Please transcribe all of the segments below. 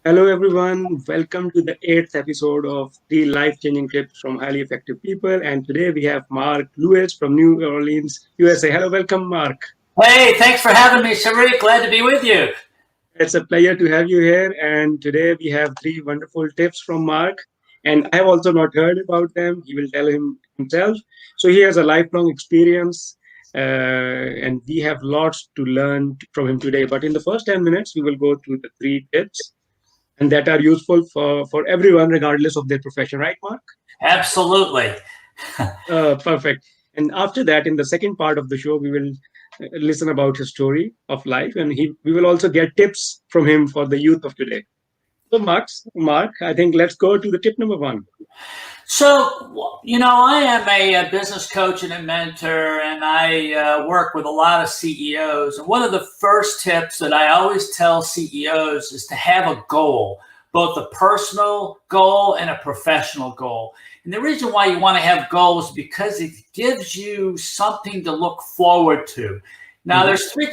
Hello, everyone. Welcome to the eighth episode of the life changing tips from highly effective people. And today we have Mark Lewis from New Orleans, USA. Hello, welcome, Mark. Hey, thanks for having me, Sharif. Glad to be with you. It's a pleasure to have you here. And today we have three wonderful tips from Mark. And I have also not heard about them. He will tell him himself. So he has a lifelong experience. And we have lots to learn from him today. But in the first 10 minutes, we will go through the three tips and that are useful for everyone, regardless of their profession. Right, Mark? Absolutely. Perfect. And after that, in the second part of the show, we will listen about his story of life, and we will also get tips from him for the youth of today. So, Mark, I think let's go to the tip number one. I am a business coach and a mentor, and I work with a lot of CEOs. And one of the first tips that I always tell CEOs is to have a goal, both a personal goal and a professional goal. And the reason why you want to have goals is because it gives you something to look forward to. Now, there's three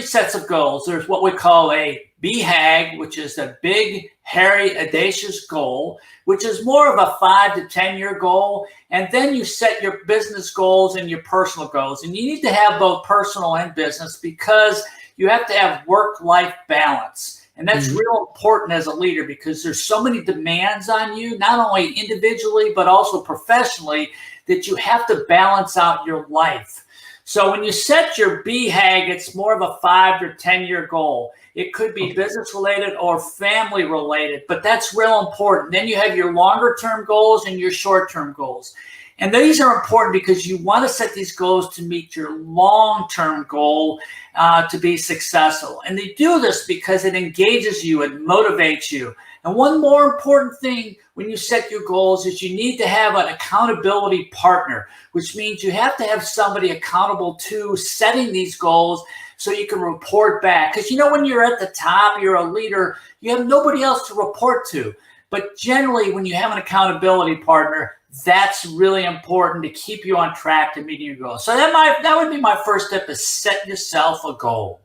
sets of goals. There's what we call a BHAG, which is a big, hairy, audacious goal, which is more of a 5 to 10-year goal. And then you set your business goals and your personal goals. And you need to have both personal and business because you have to have work-life balance. And that's real important as a leader because there's so many demands on you, not only individually, but also professionally, that you have to balance out your life. So when you set your BHAG, it's more of a 5 or 10-year goal. It could be business related or family related, but that's real important. Then you have your longer term goals and your short term goals. And these are important because you want to set these goals to meet your long-term goal to be successful. And they do this because it engages you and motivates you. And one more important thing when you set your goals is you need to have an accountability partner, which means you have to have somebody accountable to setting these goals so you can report back. Because when you're at the top, you're a leader, you have nobody else to report to. But generally, when you have an accountability partner, that's really important to keep you on track to meeting your goals. So that would be my first tip: is set yourself a goal.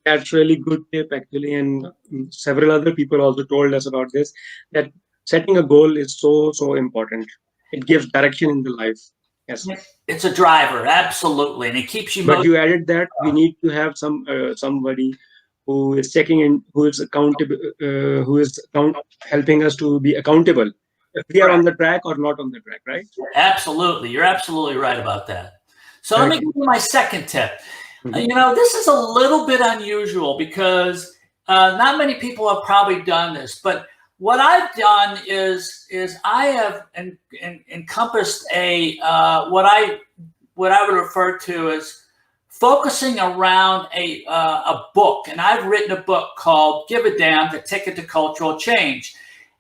That's really good tip, actually, and several other people also told us about this. That setting a goal is so important. It gives direction in the life. Yes. It's a driver, absolutely, and it keeps you But motivated. you added that we need to have somebody who is checking in, who is accountable, helping us to be accountable if we are on the track or not on the track, right? Absolutely, you're absolutely right about that. So let me Okay. give you my second tip. Mhm. This is a little bit unusual because not many people have probably done this, but what I've done is I have encompassed what I would refer to as focusing around a book, and I've written a book called "Give a Damn: The Ticket to Cultural Change."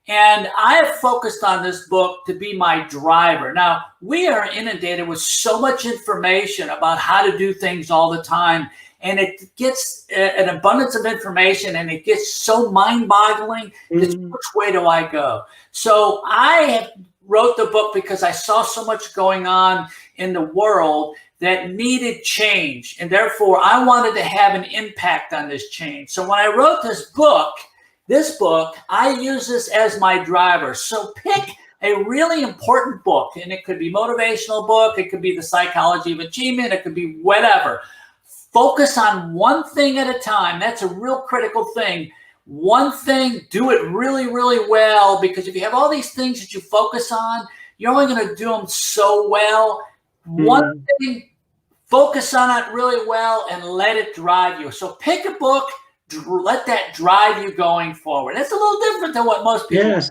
And I have focused on this book to be my driver. Now, we are inundated with so much information about how to do things all the time. And it gets an abundance of information and it gets so mind-boggling. Just Mm. which way do I go? So I wrote the book because I saw so much going on in the world that needed change. And therefore, I wanted to have an impact on this change. So when I wrote this book, I use this as my driver. So pick a really important book, and it could be motivational book, it could be the psychology of achievement, it could be whatever. Focus on one thing at a time. That's a real critical thing. One thing, do it really, really well, because if you have all these things that you focus on, you're only going to do them so well. One Mm. thing, focus on it really well and let it drive you. So pick a book, let that drive you going forward. That's a little different than what most people. Yes,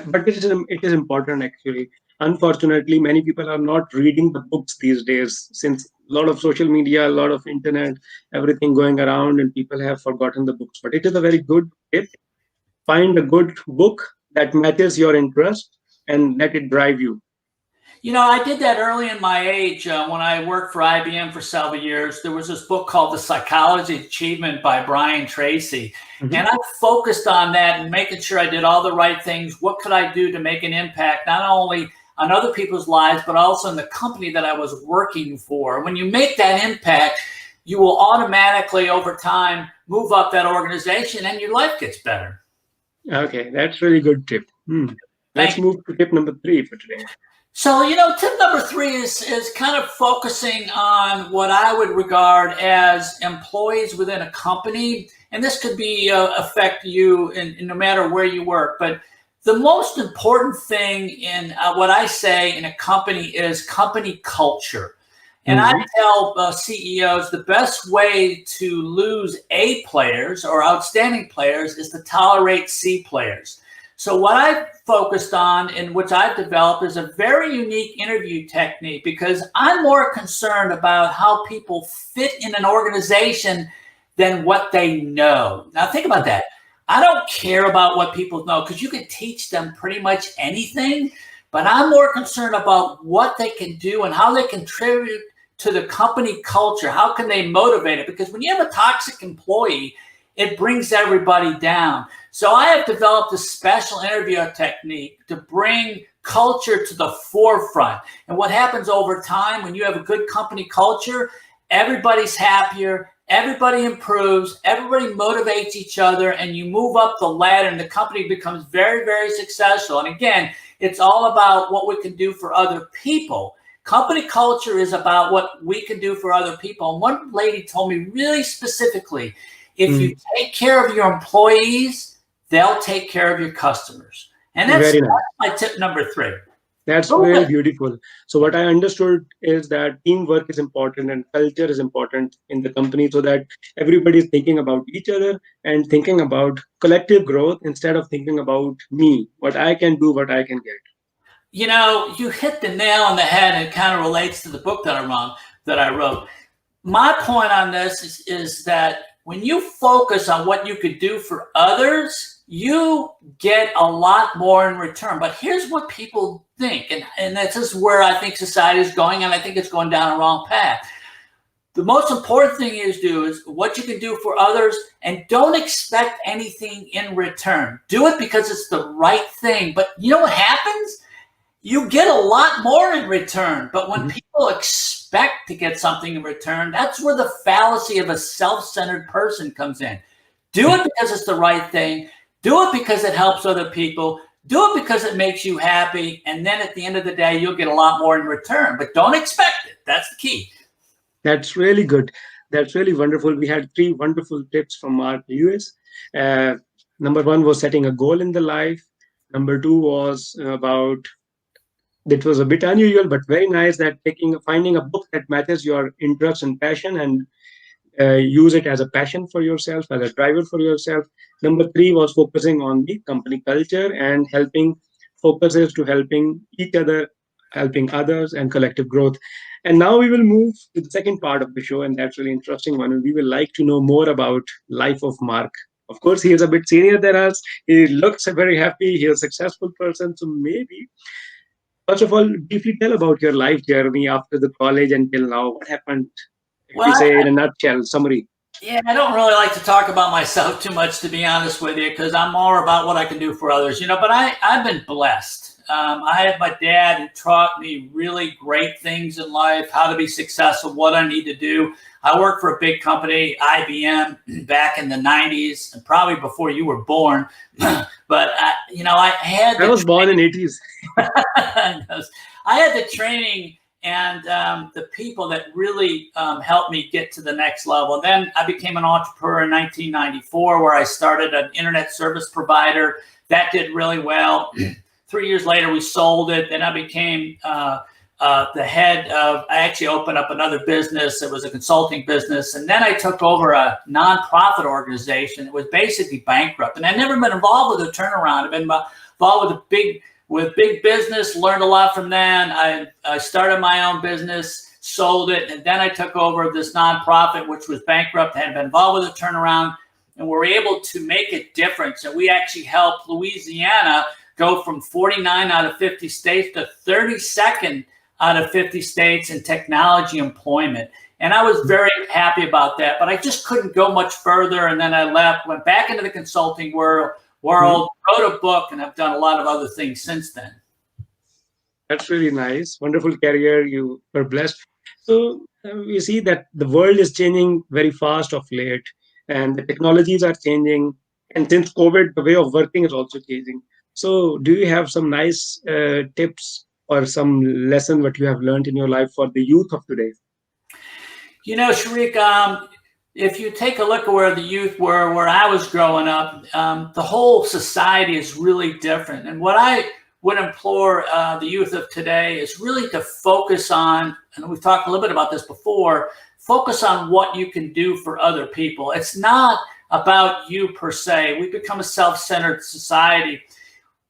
but it is important actually. Unfortunately, many people are not reading the books these days since a lot of social media, a lot of internet, everything going around, and people have forgotten the books. But it is a very good tip. Find a good book that matches your interest and let it drive you. I did that early in my age when I worked for IBM for several years. There was this book called The Psychology of Achievement by Brian Tracy. Mhm. And I focused on that and making sure I did all the right things. What could I do to make an impact, not only on other people's lives, but also in the company that I was working for? When you make that impact, you will automatically over time move up that organization and your life gets better. Okay, that's really good tip. Let's Thank you. move to tip number 3 for today. So, tip number 3 is kind of focusing on what I would regard as employees within a company. And this could be affect you in no matter where you work. But the most important thing in what I say in a company is company culture. And I tell CEOs the best way to lose A players or outstanding players is to tolerate C players. So what I've focused on and which I've developed is a very unique interview technique because I'm more concerned about how people fit in an organization than what they know. Now think about that. I don't care about what people know because you can teach them pretty much anything, but I'm more concerned about what they can do and how they contribute to the company culture. How can they motivate it? Because when you have a toxic employee, it brings everybody down. So I have developed a special interview technique to bring culture to the forefront. And what happens over time when you have a good company culture, everybody's happier, everybody improves, everybody motivates each other, and you move up the ladder and the company becomes very, very successful. And again, it's all about what we can do for other people. Company culture is about what we can do for other people. And one lady told me really specifically, if you take care of your employees, they'll take care of your customers. And that's my tip number 3. That's really beautiful. So what I understood is that teamwork is important and culture is important in the company so that everybody is thinking about each other and thinking about collective growth instead of thinking about me, what I can do, what I can get. You hit the nail on the head, and it kind of relates to the book that I wrote. My point on this is that when you focus on what you could do for others, you get a lot more in return. But here's what people think, and this is where I think society is going, and I think it's going down a wrong path. The most important thing is what you can do for others, and don't expect anything in return. Do it because it's the right thing. But you know what happens? You get a lot more in return. But when people expect to get something in return, that's where the fallacy of a self-centered person comes in. Do it because it's the right thing. Do it because it helps other people. Do it because it makes you happy. And then at the end of the day, you'll get a lot more in return. But don't expect it. That's the key. That's really good. That's really wonderful. We had 3 wonderful tips from Mark Lewis. Number 1 was setting a goal in the life. Number 2 was about, that was a bit unusual, but very nice, that finding a book that matches your interest and passion and use it as a passion for yourself, as a driver for yourself. Number 3 was focusing on the company culture and focuses to helping each other, helping others, and collective growth. And now we will move to the second part of the show, and that's really interesting one. And we will like to know more about life of Mark. Of course, he is a bit senior than us. He looks very happy. He is a successful person. So maybe, first of all, briefly tell about your life journey after the college until now. What happened? If we say in a nutshell, summary. Yeah, I don't really like to talk about myself too much, to be honest with you, because I'm more about what I can do for others, but I've been blessed. I had my dad who taught me really great things in life, how to be successful, what I need to do. I worked for a big company, IBM, back in the 90s, and probably before you were born. But, I was born in 80s. I had the training and the people that really helped me get to the next level. And then I became an entrepreneur in 1994, where I started an internet service provider. That did really well. 3 years later, we sold it. Then I became the head of, I actually opened up another business. It was a consulting business. And then I took over a nonprofit organization that was basically bankrupt. And I'd never been involved with a turnaround. I've been involved with big business, learned a lot from that. I started my own business, sold it, and then I took over this nonprofit, which was bankrupt, had been involved with a turnaround, and we're able to make a difference. And we actually helped Louisiana go from 49 out of 50 states to 32nd out of 50 states in technology employment. And I was very happy about that, but I just couldn't go much further. And then I left, went back into the consulting world, wrote a book, and I've done a lot of other things since then. That's really nice. Wonderful career. You were blessed. So we see that the world is changing very fast of late, and the technologies are changing. And since COVID, the way of working is also changing. So, do you have some nice tips or some lesson what you have learned in your life for the youth of today? Sharik, if you take a look at where the youth were, where I was growing up, the whole society is really different. And what I would implore the youth of today is really to focus on, and we've talked a little bit about this before, focus on what you can do for other people. It's not about you per se. We've become a self-centered society.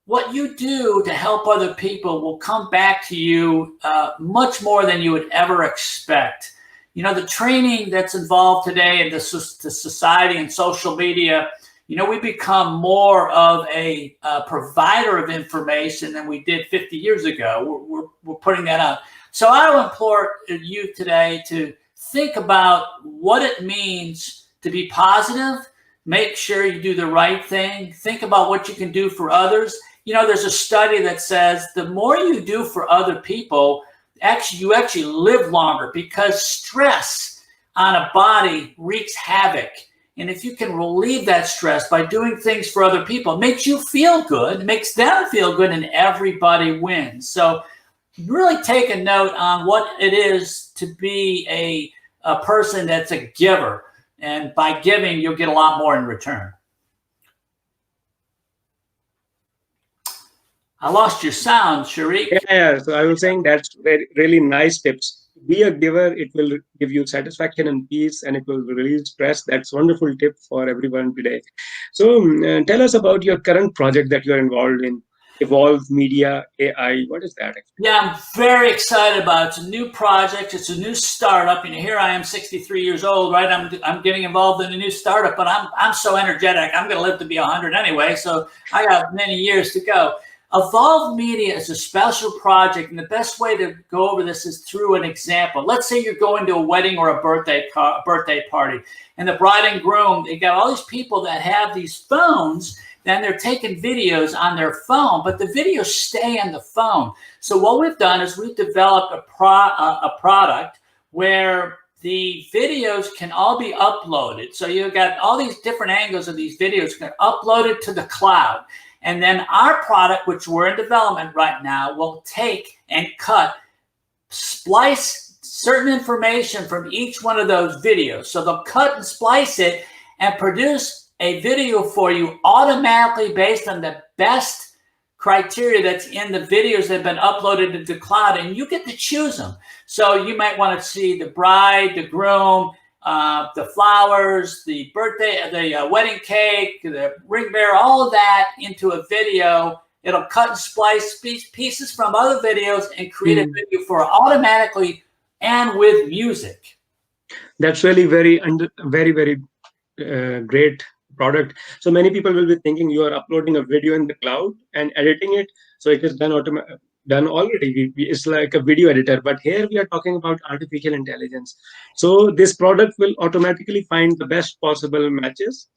What you do to help other people will come back to you much more than you would ever expect. The training that's involved today in the society and social media, we become more of a provider of information than we did 50 years ago. We're putting that out. So I would implore you today to think about what it means to be positive. Make sure you do the right thing. Think about what you can do for others. There's a study that says the more you do for other people, you actually live longer, because stress on a body wreaks havoc. And if you can relieve that stress by doing things for other people, it makes you feel good, it makes them feel good, and everybody wins. So really take a note on what it is to be a person that's a giver. And by giving, you'll get a lot more in return. I lost your sound, Sharik. Yeah. So I was saying that's very, really nice tips. Be a giver. It will give you satisfaction and peace, and it will release stress. That's wonderful tip for everyone today. So tell us about your current project that you're involved in. Evolve Media AI. What is that? Yeah, I'm very excited about it. It's a new project. It's a new startup. Here I am, 63 years old, right? I'm getting involved in a new startup, but I'm so energetic. I'm going to live to be 100 anyway, so I got many years to go. Evolve Media is a special project, and the best way to go over this is through an example. Let's say you're going to a wedding or a birthday party, and the bride and groom, they got all these people that have these phones, then they're taking videos on their phone, but the videos stay on the phone. So what we've done is we've developed a product where the videos can all be uploaded. So you've got all these different angles of these videos can upload it to the cloud. And then our product, which we're in development right now, will take and splice certain information from each one of those videos. So they'll cut and splice it and produce a video for you automatically based on the best criteria that's in the videos that have been uploaded to the cloud, and you get to choose them. So you might want to see the bride, the groom, the flowers, the birthday, the wedding cake, the ring bearer, all of that into a video. It'll cut and splice pieces from other videos and create a video for automatically and with music. That's really very great product. So many people will be thinking you are uploading a video in the cloud and editing it, so it is done already. It's like a video editor, but here we are talking about artificial intelligence. So this product will automatically find the best possible matches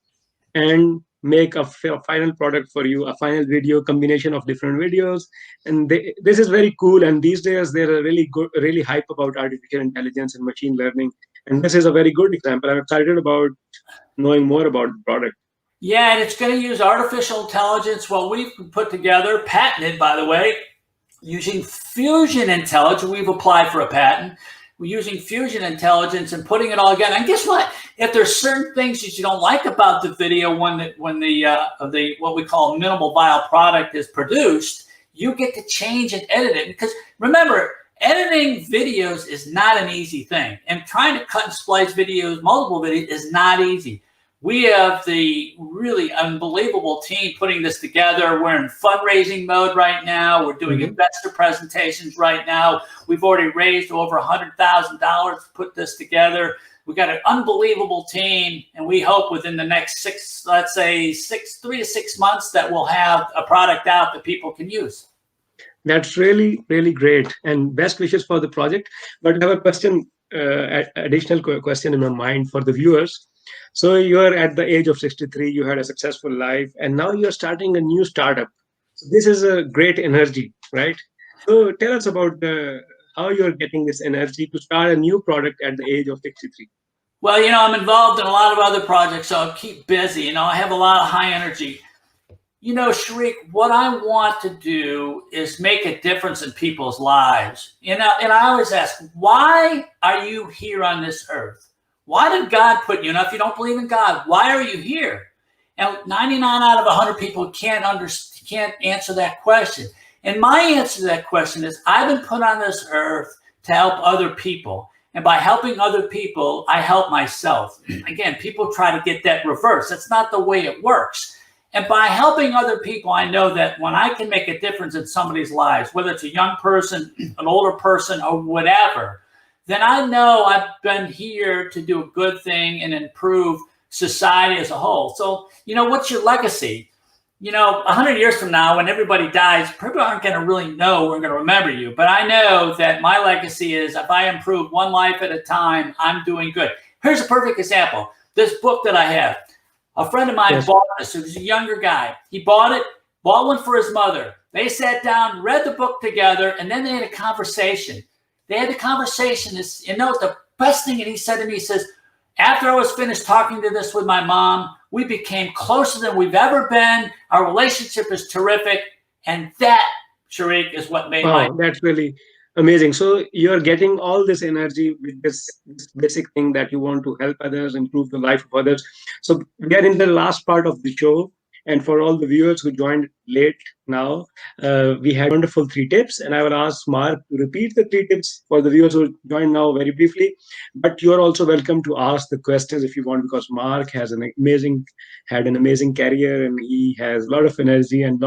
and make a final product for you, a final video combination of different videos. And this is very cool. And these days they're really hype about artificial intelligence and machine learning. And this is a very good example. I'm excited about knowing more about the product. Yeah, and it's going to use artificial intelligence. What we've put together, patented, by the way, using fusion intelligence. We've applied for a patent. We're using fusion intelligence and putting it all together. And guess what? If there's certain things that you don't like about the video when the what we call minimal viable product is produced, you get to change and edit it. Because remember, editing videos is not an easy thing, and trying to cut and splice videos, multiple videos, is not easy. We have the really unbelievable team putting this together. We're in fundraising mode right now. We're doing investor presentations right now. We've already raised over $100,000 to put this together. We've got an unbelievable team, and we hope within the next 3 to 6 months that we'll have a product out that people can use. That's really great, and best wishes for the project. But I have a question, additional question in my mind for the viewers. So you are at the age of 63, you had a successful life, and now you're starting a new startup. So this is a great energy, right? So tell us about how you're getting this energy to start a new product at the age of 63. Well, I'm involved in a lot of other projects, so I keep busy. I have a lot of high energy. Sharik, what I want to do is make a difference in people's lives. And I always ask, why are you here on this earth? Why did God put you? If you don't believe in God, why are you here? And 99 out of 100 people can't answer that question. And my answer to that question is, I've been put on this earth to help other people. And by helping other people, I help myself. Again, people try to get that reverse. That's not the way it works. And by helping other people, I know that when I can make a difference in somebody's lives, whether it's a young person, an older person, or whatever, then I know I've been here to do a good thing and improve society as a whole. So, what's your legacy? 100 years from now, when everybody dies, people aren't going to really know we're going to remember you. But I know that my legacy is, if I improve one life at a time, I'm doing good. Here's a perfect example. This book that I have. A friend of mine bought this. He was a younger guy. He bought one for his mother. They sat down, read the book together, and then they had a conversation. The best thing that he said to me, he says, after I was finished talking to this with my mom, we became closer than we've ever been. Our relationship is terrific. And that, Sharik, is what made that's really amazing. So you're getting all this energy with this basic thing that you want to help others, improve the life of others. So we are in the last part of the show. And for all the viewers who joined late now, we had wonderful 3 tips. And I will ask Mark to repeat the 3 tips for the viewers who joined now very briefly. But you're also welcome to ask the questions if you want, because Mark had an amazing career, and he has a lot of energy and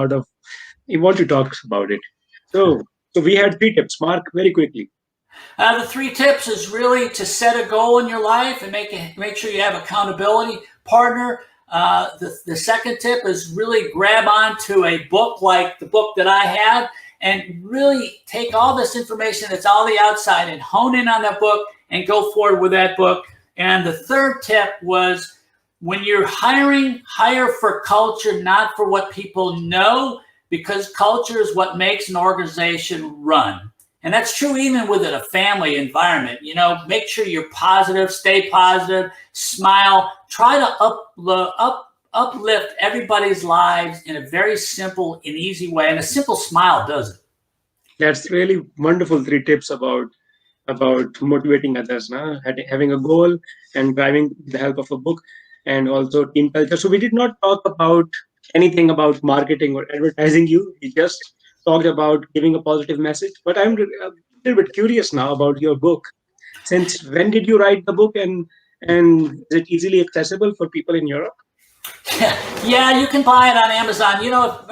he wants to talk about it. So we had 3 tips. Mark, very quickly. The 3 tips is really to set a goal in your life and make sure you have accountability partner. The second tip is really grab onto a book like the book that I have and really take all this information that's on the outside and hone in on that book and go forward with that book. And the third tip was, when you're hiring, hire for culture, not for what people know, because culture is what makes an organization run. And that's true even within a family environment. Make sure you're positive, stay positive, smile, try to uplift everybody's lives in a very simple and easy way. And a simple smile does it. That's really wonderful 3 tips about motivating others, having a goal and driving the help of a book, and also team culture. So we did not talk about anything about marketing or advertising you. We just talked about giving a positive message. But I'm a little bit curious now about your book. Since when did you write the book, and is it easily accessible for people in Europe? Yeah, you can buy it on Amazon.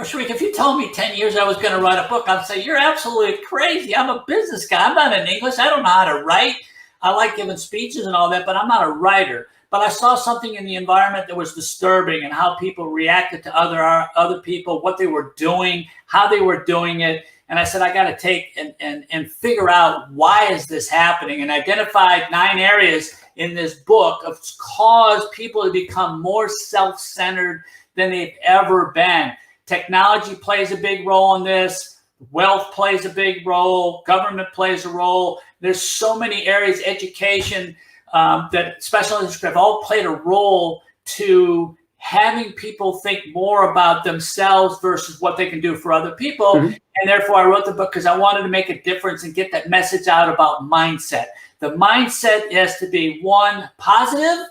Sharik, if you told me 10 years I was going to write a book, I'd say, you're absolutely crazy. I'm a business guy. I'm not in English. I don't know how to write. I like giving speeches and all that, but I'm not a writer. But I saw something in the environment that was disturbing, and how people reacted to other people, what they were doing, how they were doing it. And I said, I got to take and figure out, why is this happening? And identified 9 areas in this book of cause people to become more self-centered than they've ever been. Technology plays a big role in this. Wealth plays a big role. Government plays a role. There's so many areas, education, that special interest have all played a role to having people think more about themselves versus what they can do for other people. Mm-hmm. And therefore, I wrote the book because I wanted to make a difference and get that message out about mindset. The mindset has to be 1, positive,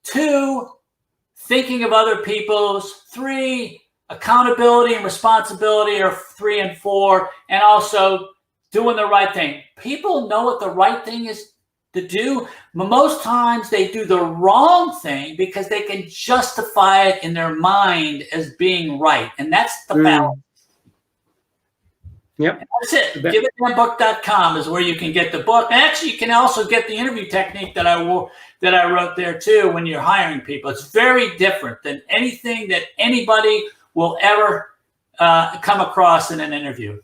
2, thinking of other people's, 3, accountability and responsibility are 3 and 4, and also doing the right thing. People know what the right thing is to do, but most times they do the wrong thing because they can justify it in their mind as being right. And that's the balance. Yep. And that's it. GiveItTheMBook.com is where you can get the book. And actually, you can also get the interview technique that I wrote there too when you're hiring people. It's very different than anything that anybody will ever come across in an interview.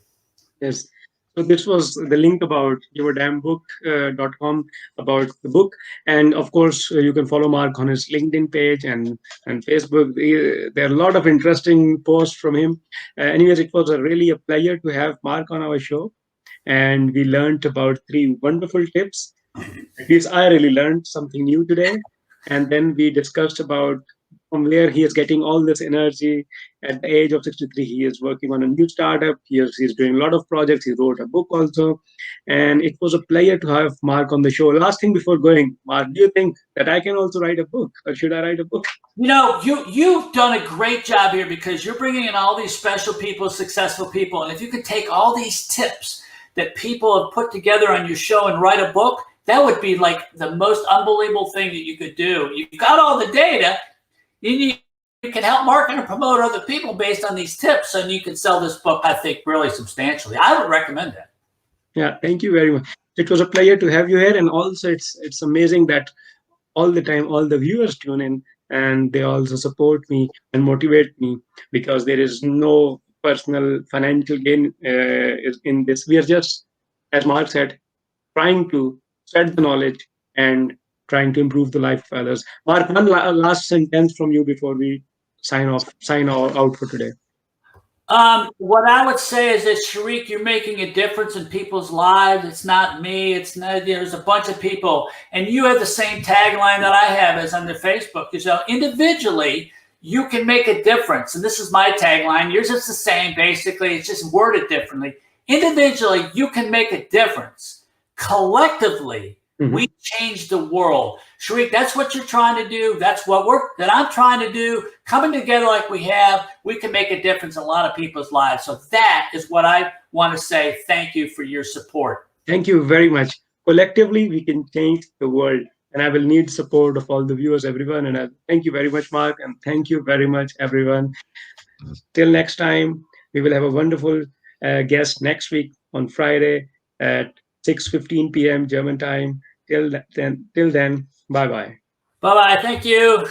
Yes. So this was the link about GiveItTheMBook.com about the book. And of course, you can follow Mark on his LinkedIn page and Facebook. There are a lot of interesting posts from him. Anyways, it was really a pleasure to have Mark on our show. and we learned about three wonderful tips. At least I really learned something new today. And then we discussed about from where he is getting all this energy. At the age of 63, he is working on a new startup. He's doing a lot of projects. He wrote a book also. And it was a pleasure to have Mark on the show. Last thing before going, Mark, do you think that I can also write a book, or should I write a book? You've done a great job here because you're bringing in all these special people, successful people, and if you could take all these tips that people have put together on your show and write a book, that would be like the most unbelievable thing that you could do. You've got all the data. You can help market and promote other people based on these tips, and you can sell this book, I think, really substantially. I would recommend that. Yeah, thank you very much. It was a pleasure to have you here, and also it's amazing that all the time all the viewers tune in and they also support me and motivate me because there is no personal financial gain in this. We are just, as Mark said, trying to spread the knowledge and trying to improve the life of others. Mark, one last sentence from you before we sign out for today. What I would say is that Sharik, you're making a difference in people's lives. It's not me. It's not, there's a bunch of people, and you have the same tagline that I have as on the Facebook. So individually, you can make a difference, and this is my tagline. Yours is the same, basically. It's just worded differently. Individually, you can make a difference. Collectively, we change the world. Sharik, that's what you're trying to do. That's what I'm trying to do. Coming together like we have, we can make a difference in a lot of people's lives. So that is what I want to say. Thank you for your support. Thank you very much. Collectively, we can change the world. And I will need support of all the viewers, everyone. And thank you very much, Mark. And thank you very much, everyone. Till next time, we will have a wonderful guest next week on Friday at 6:15 p.m. German time. Till then, bye bye. Bye bye. Thank you.